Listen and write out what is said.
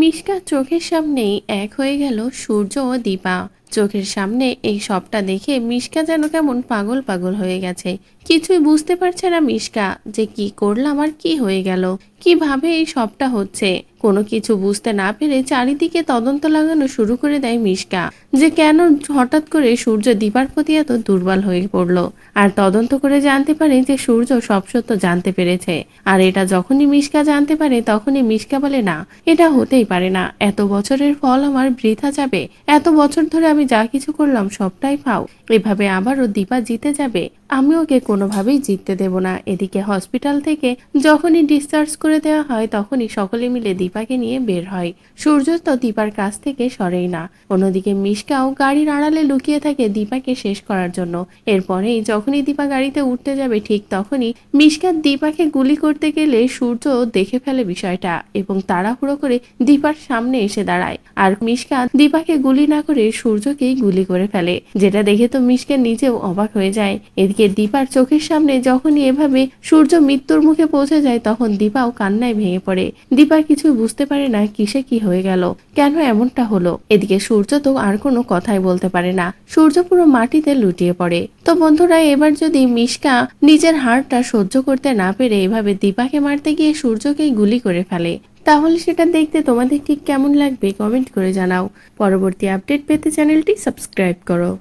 মিশকার চোখের সামনেই এক হয়ে গেল সূর্য ও দীপা। চোখের সামনে এই সবটা দেখে মিশকা যেন কেমন পাগল পাগল হয়ে গেছে। কিছুই বুঝতে পারছে না মিশকা যে কি করলাম আর কি হয়ে গেল, কিভাবে এই সবটা হচ্ছে। কোনো কিছু বুঝতে না পেরে চারিদিকে তদন্ত লাগানো শুরু করে দেয় মিশকা, যে কেন হঠাৎ করে সূর্য দীপার প্রতি এত দুর্বল হয়ে পড়লো। আর তদন্ত করে জানতে পারে যে সূর্য সব সত্য জানতে পেরেছে। আর এটা যখনই মিশকা জানতে পারে তখনই মিশকা বলে, না, এটা হতেই পারে না। এত বছরের ফল আমার বৃথা যাবে? এত বছর ধরে আমি যা কিছু করলাম সবটাই ফাও। এভাবে আবারও দীপা জিতে যাবে? আমি ওকে কোনোভাবেই জিততে দেব না। এদিকে হসপিটাল থেকে যখনই ডিসচার্জ করে দেওয়া হয় তখনই সকলে মিলে দীপাকে নিয়ে বের হয়। সূর্য তো দীপার কাছ থেকে সরেই না। অন্যদিকে মিশকাও গাড়ির আড়ালে লুকিয়ে থাকে দীপাকে শেষ করার জন্য। এরপরেই যখনই দীপা গাড়িতে উঠতে যাবে ঠিক তখনই মিশকা দীপাকে গুলি করতে গেলে সূর্য দেখে ফেলে বিষয়টা এবং তাড়াহুড়ো করে দীপার সামনে এসে দাঁড়ায়। আর মিশকা দীপাকে গুলি না করে সূর্যকেই গুলি করে ফেলে, যেটা দেখে তো মিশকা নিজেও অবাক হয়ে যায়। এদিকে দীপার চোখের সামনে যখনই এভাবে সূর্য মৃত্যুর মুখে পৌঁছে যায় তখন দীপাও কান্নায় ভেঙে পড়ে। দীপা কিছু বুঝতে পারে না কিসে কি হয়ে গেল, কেন এমনটা হলো। এদিকে সূর্য তো আর কোনো কথাই বলতে পারে না। সূর্য পুরো মাটিতে লুটিয়ে পড়ে। তো বন্ধুরা, এবার যদি মিশকা নিজের হারটা সহ্য করতে না পেরে এভাবে দীপাকে মারতে গিয়ে সূর্যকেই গুলি করে ফেলে, তাহলে সেটা দেখতে তোমাদের ঠিক কেমন লাগবে কমেন্ট করে জানাও। পরবর্তী আপডেট পেতে চ্যানেলটি সাবস্ক্রাইব করো।